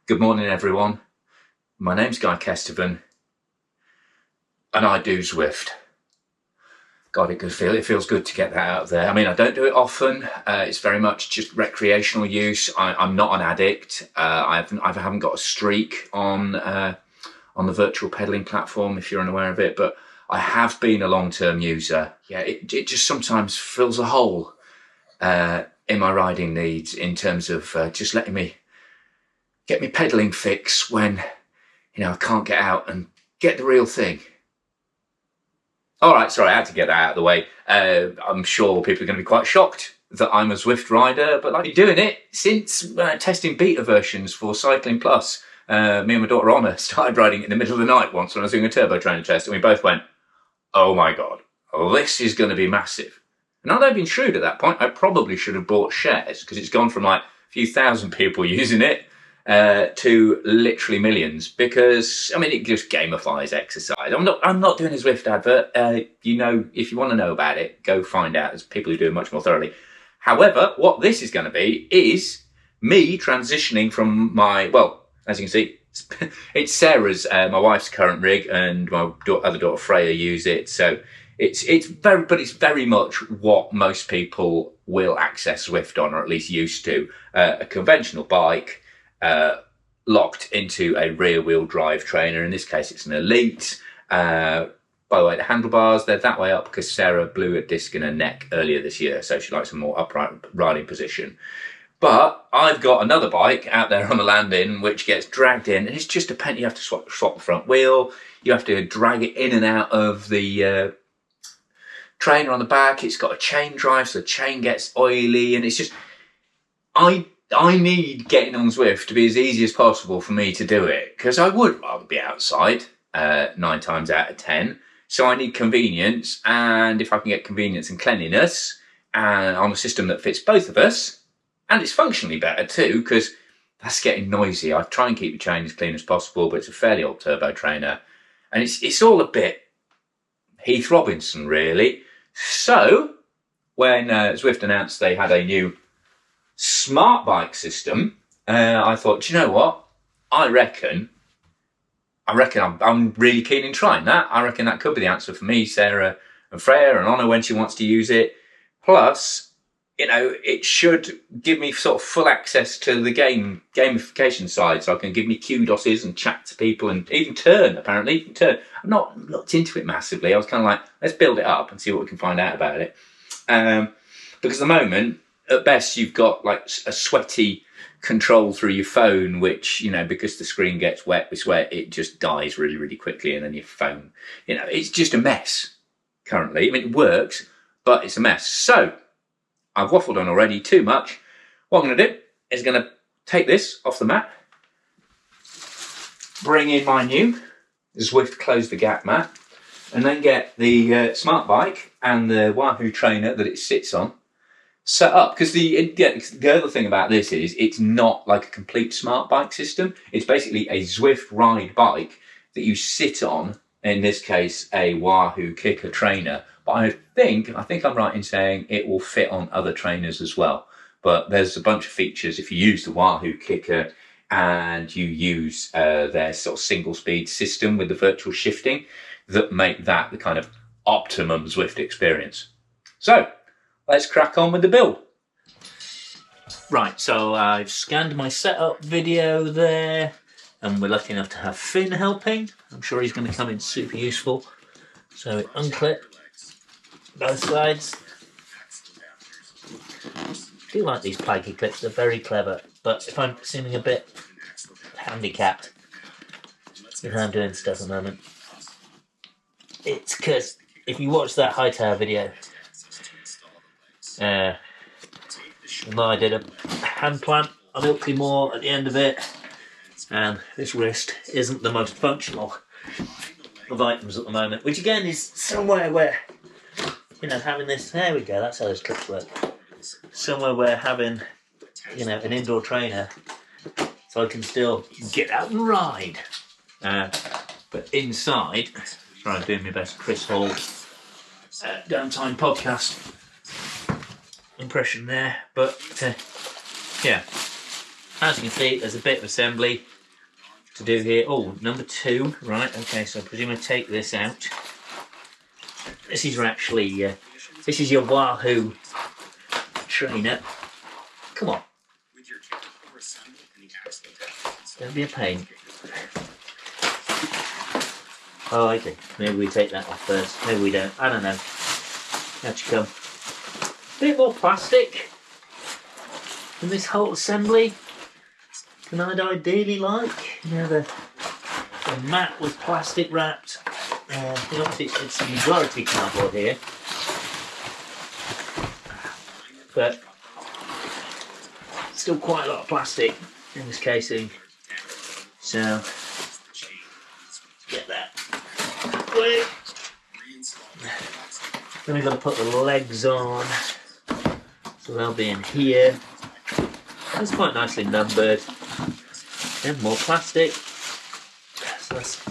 Good morning, everyone. My name's Guy Kestervan, and I do Zwift. God, it feels good to get that out there. I mean, I don't do it often. It's very much just recreational use. I'm not an addict. I haven't got a streak on the virtual pedaling platform, if you're unaware of it, but I have been a long-term user. Yeah, it just sometimes fills a hole in my riding needs in terms of just letting me get me pedaling fix when, I can't get out and get the real thing. All right, sorry, I had to get that out of the way. I'm sure people are going to be quite shocked that I'm a Zwift rider, but I've been doing it since testing beta versions for Cycling Plus. Me and my daughter Honor started riding it in the middle of the night once when I was doing a turbo trainer test, and we both went, oh my God, this is going to be massive. And had I been shrewd at that point, I probably should have bought shares, because it's gone from like a few thousand people using it to literally millions, because it just gamifies exercise. I'm not doing a Zwift advert. If you want to know about it, go find out. There's people who do it much more thoroughly. However, what this is going to be is me transitioning from as you can see, it's Sarah's, my wife's current rig, and my other daughter Freya use it. So it's very much what most people will access Zwift on, or at least used to, a conventional bike. Locked into a rear-wheel drive trainer. In this case, it's an Elite. By the way, the handlebars, they're that way up because Sarah blew a disc in her neck earlier this year, so she likes a more upright riding position. But I've got another bike out there on the landing which gets dragged in, and it's just a pain. You have to swap the front wheel. You have to drag it in and out of the trainer on the back. It's got a chain drive, so the chain gets oily, and it's just... I need getting on Zwift to be as easy as possible for me to do it, because I would rather be outside 9 times out of 10. So I need convenience, and if I can get convenience and cleanliness and on a system that fits both of us, and it's functionally better too, because that's getting noisy. I try and keep the chain as clean as possible, but it's a fairly old turbo trainer, and it's all a bit Heath Robinson, really. So when Zwift announced they had a new smart bike system, I thought, do you know what? I reckon I'm really keen in trying that. I reckon that could be the answer for me, Sarah and Freya and Honor when she wants to use it. Plus, it should give me sort of full access to the gamification side, so I can give me QDOSes and chat to people and even turn, apparently. I'm not looked into it massively. I was kind of like, let's build it up and see what we can find out about it. Because at the moment, at best, you've got like a sweaty control through your phone, which, because the screen gets wet with sweat, it just dies really, really quickly. And then your phone, it's just a mess currently. It works, but it's a mess. So I've waffled on already too much. What I'm going to do is going to take this off the mat, bring in my new Zwift Close the Gap mat, and then get the smart bike and the Wahoo trainer that it sits on set up, because the other thing about this is it's not like a complete smart bike system. It's basically a Zwift Ride bike that you sit on, in this case a Wahoo KICKR trainer, but I think I'm right in saying it will fit on other trainers as well. But there's a bunch of features if you use the Wahoo KICKR and you use their sort of single speed system with the virtual shifting that make that the kind of optimum Zwift experience. So let's crack on with the build. Right, so I've scanned my setup video there, and we're lucky enough to have Finn helping. I'm sure he's going to come in super useful. So unclip both sides. I do like these plaggy clips, they're very clever, but if I'm seeming a bit handicapped with how I'm doing stuff at the moment, it's because if you watch that high tower video, I did a hand plant on Ilkley Moor at the end of it, and this wrist isn't the most functional of items at the moment, which again is somewhere where, having this, there we go, that's how those clips work, somewhere where having, an indoor trainer so I can still get out and ride. But inside, sorry, I'm doing my best Chris Hall Downtime podcast impression there, but yeah, as you can see, there's a bit of assembly to do here. Oh, number 2, right? Okay, so I presume I take this out. This is actually this is your Wahoo trainer. Come on, don't be a pain. Oh, okay. Maybe we take that off first. Maybe we don't. I don't know. Out you come. A bit more plastic in this whole assembly than I'd ideally like. You know, the mat was plastic wrapped. Obviously it's the majority cardboard here, but still quite a lot of plastic in this casing. So get that away. Then we've got to put the legs on, so they'll be in here. That's quite nicely numbered. And more plastic. So that's,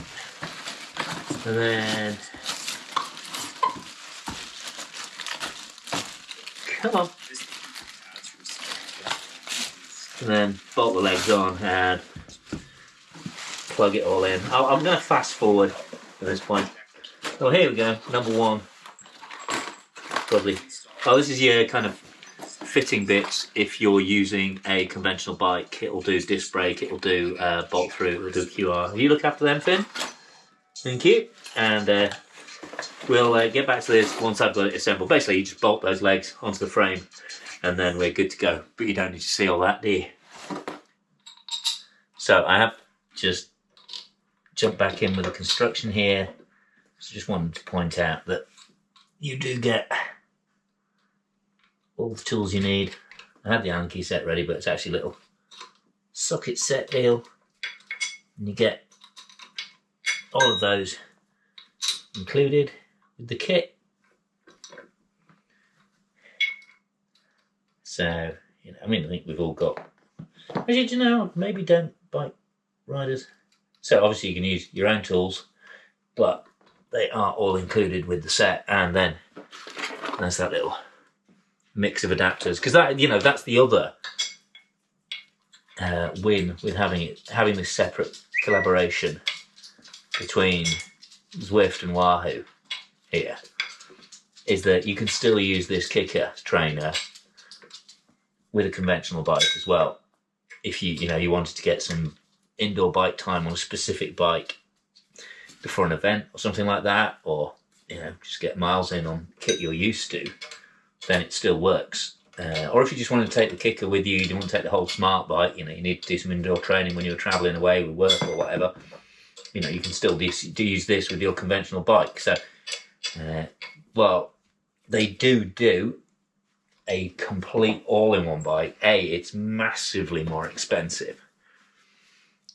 and then come on. And then bolt the legs on and plug it all in. I'm going to fast forward at this point. Oh, here we go. Number 1. Lovely. Oh, this is your kind of fitting bits. If you're using a conventional bike, it'll do disc brake, it'll do bolt through, it'll do QR. You look after them, Finn. Thank you. And we'll get back to this once I've got it assembled. Basically, you just bolt those legs onto the frame, and then we're good to go. But you don't need to see all that, do you? So I have just jumped back in with the construction here. So just wanted to point out that you do get all the tools you need. I had the Allen key set ready, but it's actually a little socket set deal. And you get all of those included with the kit. So, you know, I mean, I think we've all got... Actually, do you know, maybe don't bike riders. So obviously you can use your own tools, but they are all included with the set, and then there's that little mix of adapters, because that, you know, that's the other win with having this separate collaboration between Zwift and Wahoo here, is that you can still use this KICKR trainer with a conventional bike as well. If you wanted to get some indoor bike time on a specific bike before an event or something like that, or just get miles in on kit you're used to, then it still works. Or if you just want to take the KICKR with you, you don't want to take the whole smart bike, you need to do some indoor training when you're travelling away with work or whatever, you can still use this with your conventional bike. So, well, they do a complete all-in-one bike. It's massively more expensive,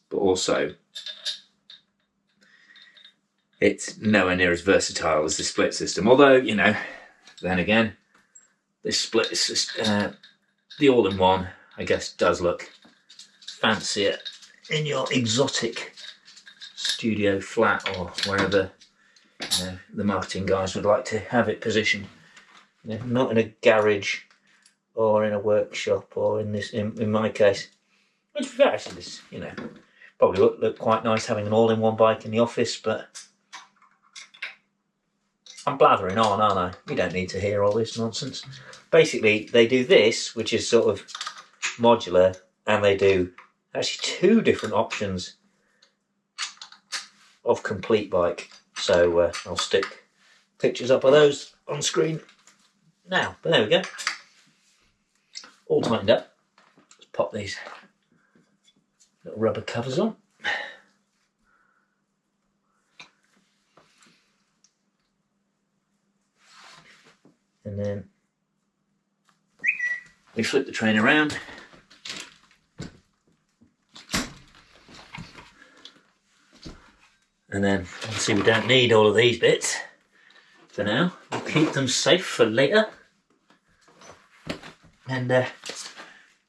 but also it's nowhere near as versatile as the split system. Although, then again, this split system, the all-in-one, I guess, does look fancier in your exotic studio flat or wherever the marketing guys would like to have it positioned. Not in a garage or in a workshop or in my case, which actually this, probably would look quite nice having an all-in-one bike in the office, but I'm blathering on, aren't I? You don't need to hear all this nonsense. Basically, they do this, which is sort of modular, and they do actually 2 different options of complete bike. So I'll stick pictures up of those on screen now. But there we go. All tightened up. Let's pop these little rubber covers on. And then we flip the train around. And then see, we don't need all of these bits for now. We'll keep them safe for later. And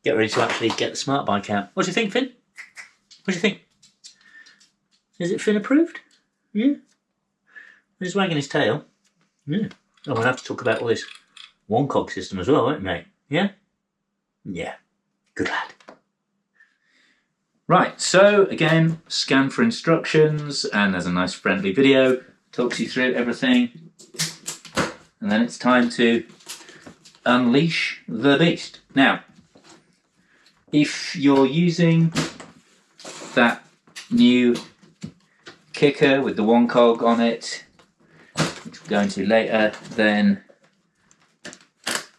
get ready to actually get the smart bike out. What do you think, Finn? What do you think? Is it Finn approved? Yeah. He's wagging his tail. Yeah. Oh, we'll have to talk about all this one cog system as well, won't we, mate? Yeah? Yeah. Good lad. Right, so again, scan for instructions, and there's a nice friendly video, talks you through everything, and then it's time to unleash the beast. Now, if you're using that new kicker with the one cog on it, which we'll go into later, then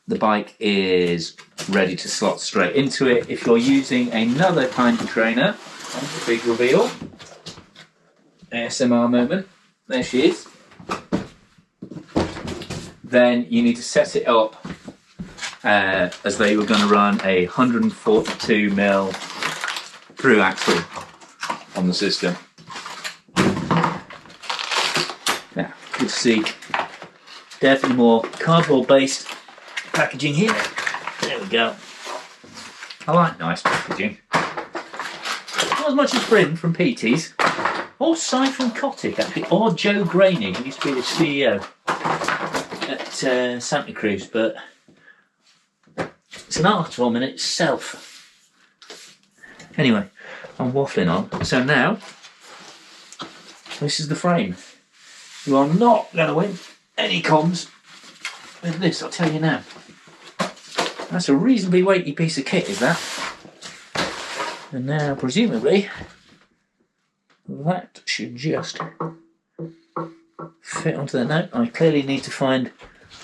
the bike is ready to slot straight into it. If you're using another kind of trainer, big reveal, ASMR moment, there she is, then you need to set it up as though you were going to run a 142mm through axle on the system. Now, you can see definitely more cardboard based packaging here. There we go. I like nice packaging. Not as much as Bryn from Petey's, or Si from Kotick actually, or Joe Graney, who used to be the CEO at Santa Cruz, but it's an art form in itself. Anyway, I'm waffling on. So now, this is the frame. You are not going to win any comms with this, I'll tell you now. That's a reasonably weighty piece of kit, is that? And now, presumably, that should just fit onto the note. I clearly need to find,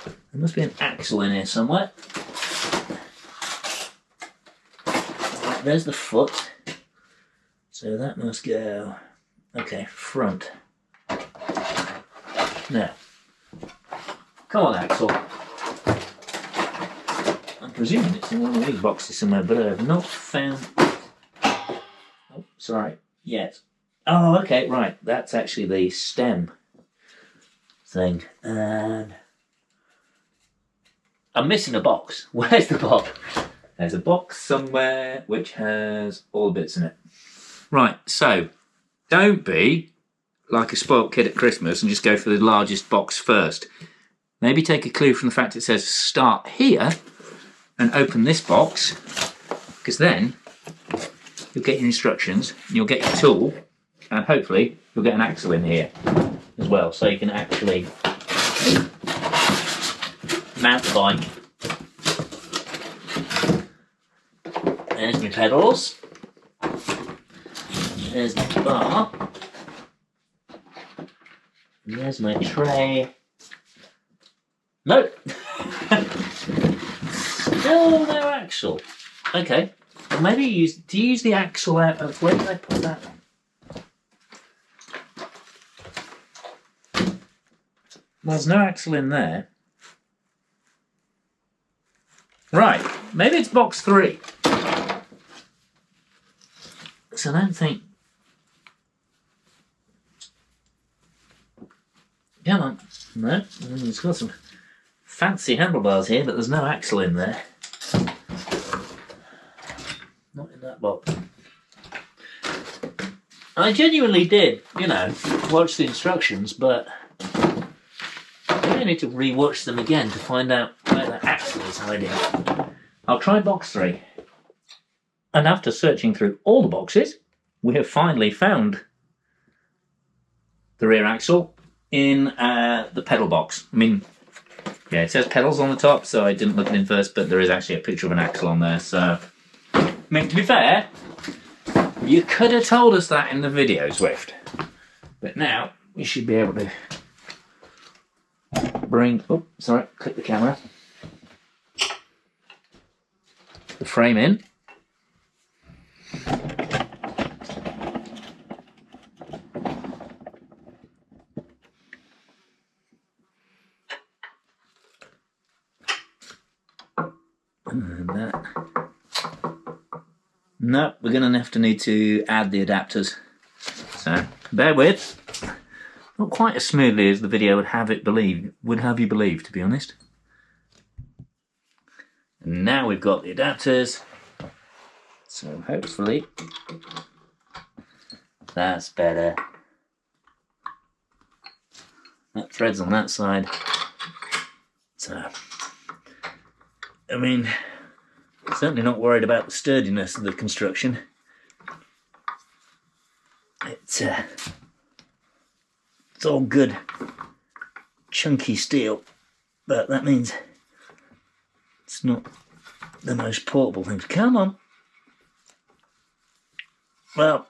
there must be an axle in here somewhere. Right, there's the foot. So that must go, okay, front. Now, come on, axle. I'm presuming it's in one of these boxes somewhere, but I have not found. Oh, sorry, yet. Oh, okay, right. That's actually the stem thing, and I'm missing a box. Where's the box? There's a box somewhere which has all the bits in it. Right, so don't be like a spoilt kid at Christmas and just go for the largest box first. Maybe take a clue from the fact it says start here and open this box, because then you'll get your instructions, and you'll get your tool, and hopefully you'll get an axle in here as well, so you can actually mount the bike. There's my pedals. There's my bar. And there's my tray. Nope. Still no axle. Okay. Well, maybe do you use the axle out of, where did I put that? There's no axle in there. Right. Maybe it's box 3. So I don't think. Come on. No. It's got some fancy handlebars here, but there's no axle in there. Not in that box. I genuinely did, watch the instructions, but I need to re-watch them again to find out where the axle is hiding. I'll try box 3. And after searching through all the boxes, we have finally found the rear axle in the pedal box. I mean, yeah, it says pedals on the top, so I didn't look at it first, but there is actually a picture of an axle on there. So, I mean, to be fair, you could have told us that in the video, Zwift. But now, we should be able to click the camera. The frame in. And that. No, we're going to need to add the adapters. So, bear with. Not quite as smoothly as the video would have you believe, to be honest. And now we've got the adapters. So hopefully that's better. That thread's on that side. So, I mean, certainly not worried about the sturdiness of the construction. It's all good, chunky steel, but that means it's not the most portable thing. Come on. Well,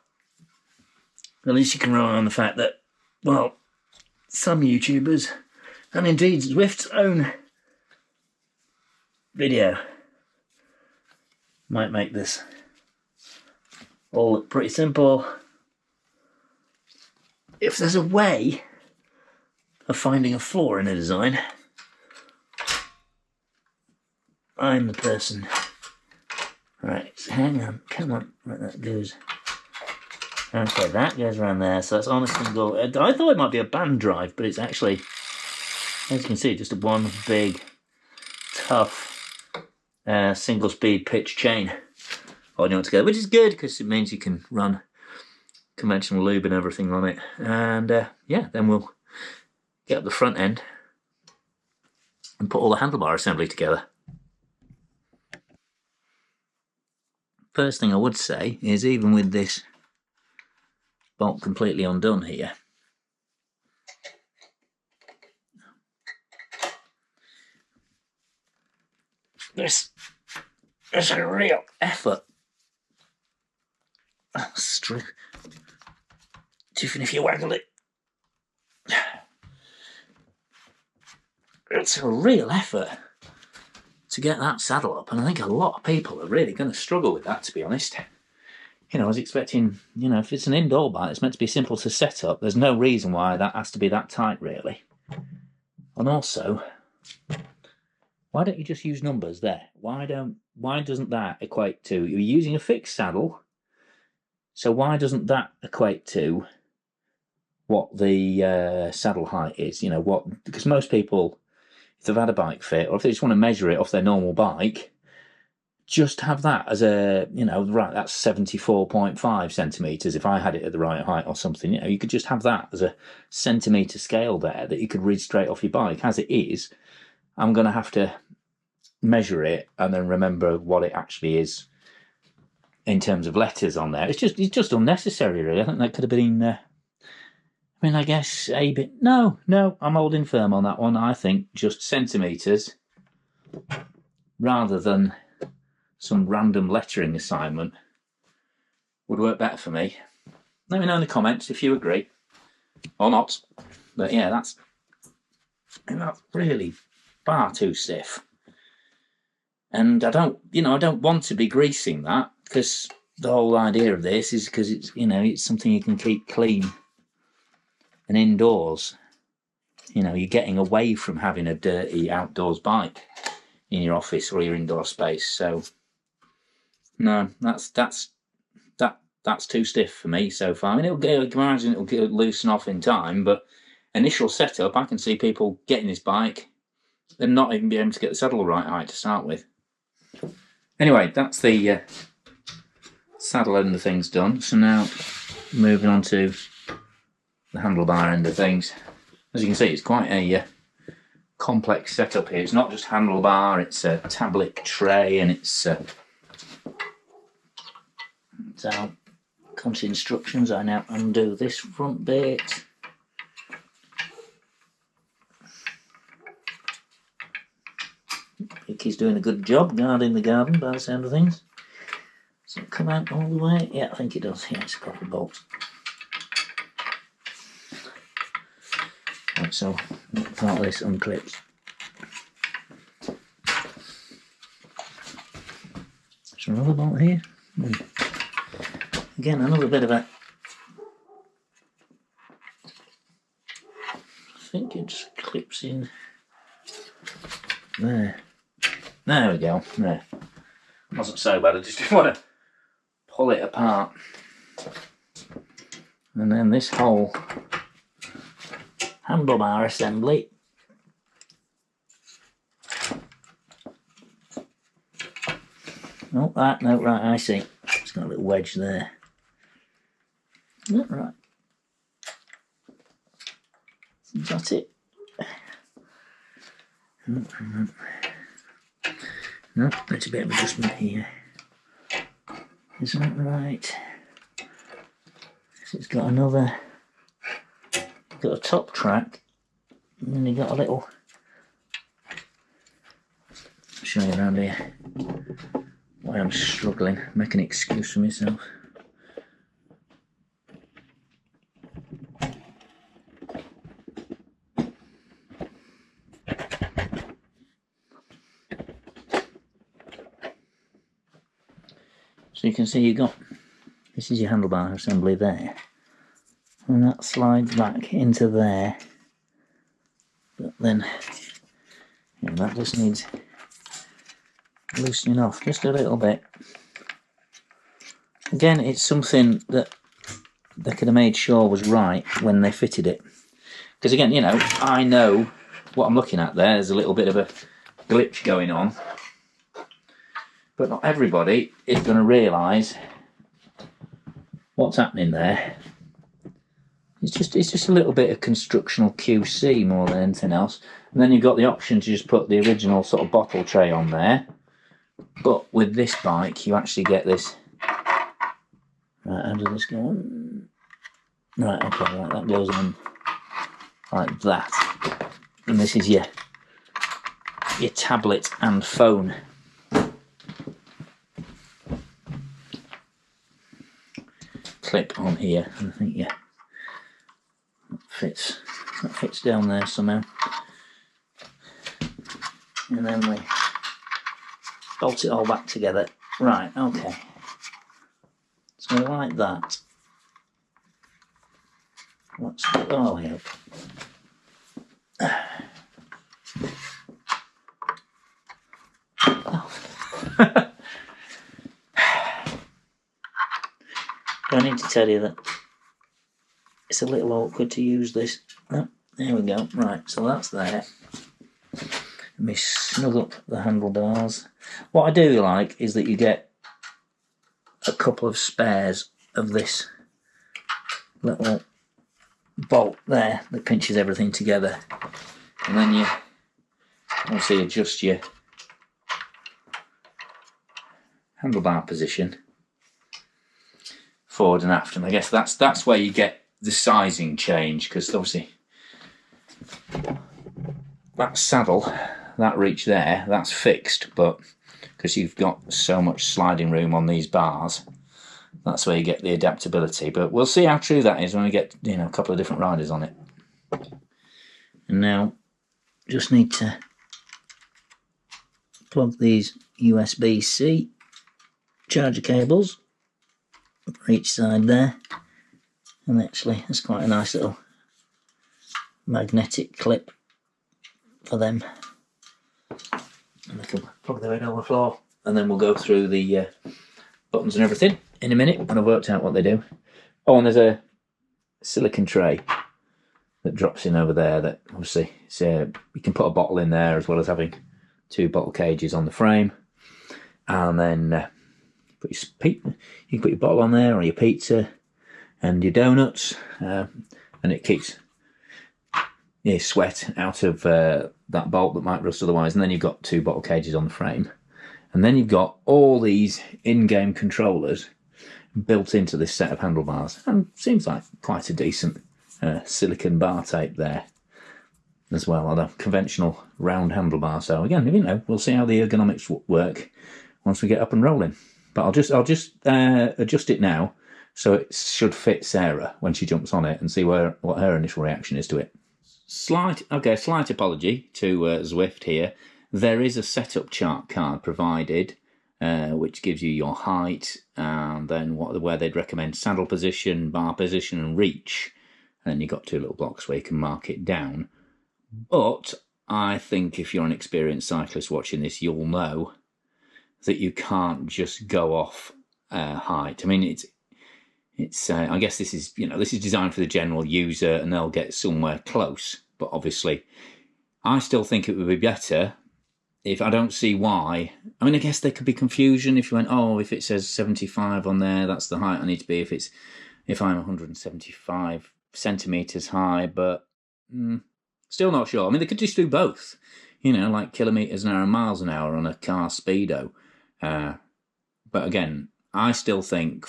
at least you can rely on the fact that, well, some YouTubers, and indeed Zwift's own video, might make this all look pretty simple. If there's a way of finding a flaw in a design, I'm the person. Right, so hang on, come on, right, that goes. Okay, that goes around there, so that's on a single. I thought it might be a band drive, but it's actually, as you can see, just one big, tough, single speed pitch chain holding it together, which is good because it means you can run conventional lube and everything on it. And yeah, then we'll get up the front end and put all the handlebar assembly together. First thing I would say is, even with this bolt completely undone here, there's a real effort. Even if you waggle it, it's a real effort to get that saddle up, and I think a lot of people are really going to struggle with that, to be honest. You know, I was expecting, you know, if it's an indoor bike, it's meant to be simple to set up. There's no reason why that has to be that tight, really. And also, why don't you just use numbers there? Why doesn't that equate to, you're using a fixed saddle, so why doesn't that equate to what the saddle height is? You know, because most people, if they've had a bike fit, or if they just want to measure it off their normal bike, just have that as a, you know, right, that's 74.5 centimetres if I had it at the right height or something. You know, you could just have that as a centimetre scale there that you could read straight off your bike. As it is, I'm going to have to measure it and then remember what it actually is in terms of letters on there. It's just unnecessary, really. I think that could have been, I mean, I guess a bit, no, I'm holding firm on that one. I think just centimetres rather than some random lettering assignment would work better for me. Let me know in the comments if you agree or not. But yeah, that's really far too stiff. And I don't want to be greasing that, because the whole idea of this is because it's, you know, it's something you can keep clean and indoors. You know, you're getting away from having a dirty outdoors bike in your office or your indoor space. So no, that's too stiff for me so far. I mean, it'll loosen off in time, but initial setup, I can see people getting this bike and not even be able to get the saddle the right height to start with. Anyway, that's the saddle end of things done. So now moving on to the handlebar end of things. As you can see, it's quite a complex setup here. It's not just handlebar, it's a tablet tray, and it's so come to instructions. I now undo this front bit. Vicky's doing a good job guarding the garden by the sound of things. Does it come out all the way? Yeah, I think it does. Yeah, it's a proper bolt. Right, so part of this unclips. Is there another bolt here? Again, another bit of a... I think it just clips in there. There we go. There. Wasn't so bad. I just didn't want to pull it apart. And then this whole handlebar assembly . Oh, that, no, right, I see. It's got a little wedge there. Is that right? Is that it? No, there's a bit of adjustment here. Isn't that right? It's got another, got a top track, and then you've got a little, I'll show you around here why I'm struggling, make an excuse for myself. So you can see you've got, this is your handlebar assembly there, and that slides back into there, but then that just needs loosening off just a little bit. Again, it's something that they could have made sure was right when they fitted it, because again, I know what I'm looking at there. There's a little bit of a glitch going on, but not everybody is going to realise what's happening there. It's just a little bit of constructional QC more than anything else. And then you've got the option to just put the original sort of bottle tray on there. But with this bike, you actually get this. Right, how does this go on? Right, okay, right, that goes on like that. And this is your tablet and phone. Clip on here, and I think that fits down there somehow, and then we bolt it all back together. Right, okay, so like that. Let's put all the way up. Oh. I need to tell you that it's a little awkward to use this. Oh, there we go. Right, so that's there. Let me snug up the handlebars. What I do like is that you get a couple of spares of this little bolt there that pinches everything together. And then you obviously adjust your handlebar position forward and aft, and I guess that's where you get the sizing change, because obviously that saddle, that reach there, that's fixed, but because you've got so much sliding room on these bars, that's where you get the adaptability. But we'll see how true that is when we get a couple of different riders on it. And now just need to plug these USB-C charger cables for each side there, and actually there's quite a nice little magnetic clip for them, and they can plug their head on the floor, and then we'll go through the buttons and everything in a minute when I've worked out what they do. Oh, and there's a silicon tray that drops in over there that obviously you can put a bottle in there, as well as having 2 bottle cages on the frame, and then you can put your bottle on there, or your pizza and your donuts, and it keeps sweat out of that bolt that might rust otherwise. And then you've got 2 bottle cages on the frame, and then you've got all these in-game controllers built into this set of handlebars, and seems like quite a decent silicon bar tape there as well, on a conventional round handlebar. So again, we'll see how the ergonomics work once we get up and rolling. But I'll just adjust it now, so it should fit Sarah when she jumps on it, and see what her initial reaction is to it. Slight apology to Zwift here. There is a setup chart card provided, which gives you your height, and then where they'd recommend saddle position, bar position, and reach. And then you've got 2 little blocks where you can mark it down. But I think if you're an experienced cyclist watching this, you'll know that you can't just go off height. I mean, it's I guess this is designed for the general user, and they'll get somewhere close. But obviously, I still think it would be better if, I don't see why. I mean, I guess there could be confusion if you went, if it says 75 on there, that's the height I need to be. If I'm 175 centimeters high, but still not sure. I mean, they could just do both, like kilometers an hour and miles an hour on a car speedo. But again, I still think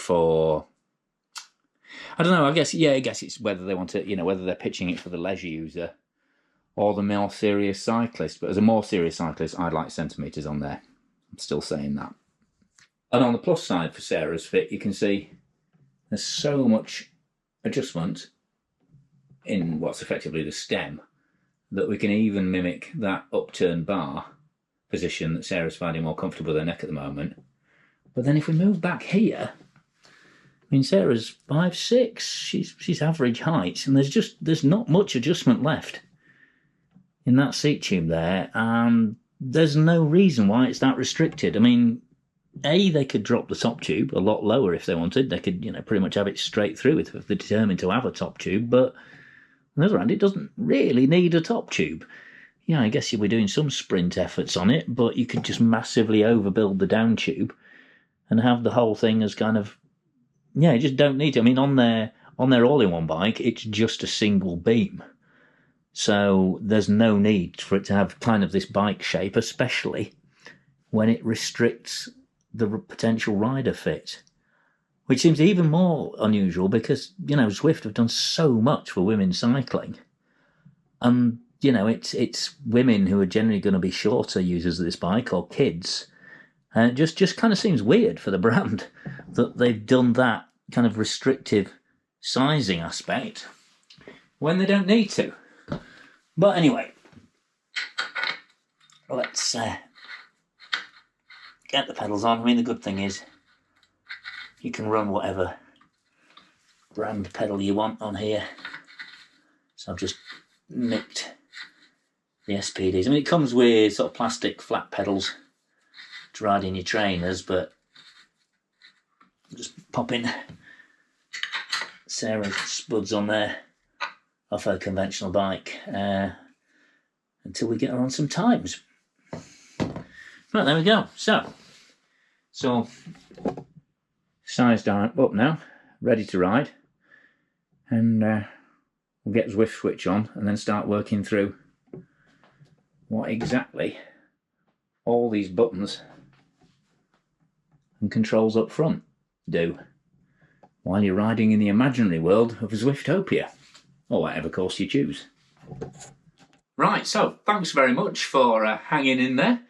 I don't know. I guess it's whether they want to, whether they're pitching it for the leisure user or the more serious cyclist. But as a more serious cyclist, I'd like centimetres on there. I'm still saying that. And on the plus side for Sarah's fit, you can see there's so much adjustment in what's effectively the stem that we can even mimic that upturned bar position that Sarah's finding more comfortable with her neck at the moment. But then if we move back here, I mean, Sarah's 5'6", she's average height, and there's not much adjustment left in that seat tube there, and there's no reason why it's that restricted. I mean, they could drop the top tube a lot lower if they wanted. They could, pretty much have it straight through if they're determined to have a top tube, but on the other hand, it doesn't really need a top tube. Yeah, I guess you'll be doing some sprint efforts on it, but you could just massively overbuild the down tube and have the whole thing as kind of, you just don't need to. I mean, on their all-in-one bike, it's just a single beam. So there's no need for it to have kind of this bike shape, especially when it restricts the potential rider fit, which seems even more unusual because, Zwift have done so much for women's cycling. And, it's women who are generally going to be shorter users of this bike, or kids. And it just kind of seems weird for the brand that they've done that kind of restrictive sizing aspect when they don't need to. But anyway, let's get the pedals on. I mean, the good thing is you can run whatever brand pedal you want on here. So I've just nicked the SPDs. I mean, it comes with sort of plastic flat pedals to ride in your trainers, but I'm just popping Sarah's spuds on there off her conventional bike until we get her on some times. Right, there we go. So sized up now, ready to ride, and we'll get Zwift switch on and then start working through what exactly all these buttons and controls up front do while you're riding in the imaginary world of Zwiftopia, or whatever course you choose. Right, so thanks very much for hanging in there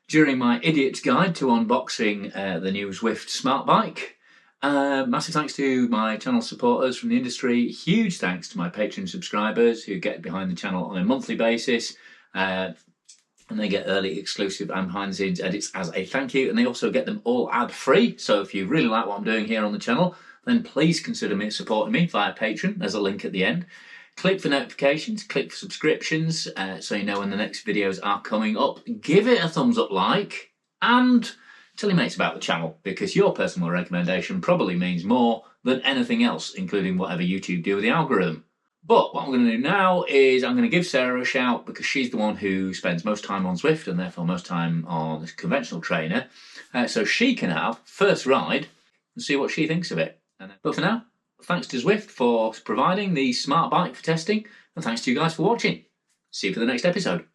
during my idiot's guide to unboxing the new Zwift Smart Bike. Massive thanks to my channel supporters from the industry. Huge thanks to my Patreon subscribers who get behind the channel on a monthly basis. And they get early, exclusive and behind-the-scenes edits as a thank you. And they also get them all ad-free. So if you really like what I'm doing here on the channel, then please consider supporting me via Patreon. There's a link at the end. Click for notifications, click for subscriptions, so you know when the next videos are coming up. Give it a thumbs up like, and tell your mates about the channel, because your personal recommendation probably means more than anything else, including whatever YouTube do with the algorithm. But what I'm going to do now is I'm going to give Sarah a shout, because she's the one who spends most time on Zwift and therefore most time on this conventional trainer, so she can have first ride and see what she thinks of it. But for now, thanks to Zwift for providing the smart bike for testing, and thanks to you guys for watching. See you for the next episode.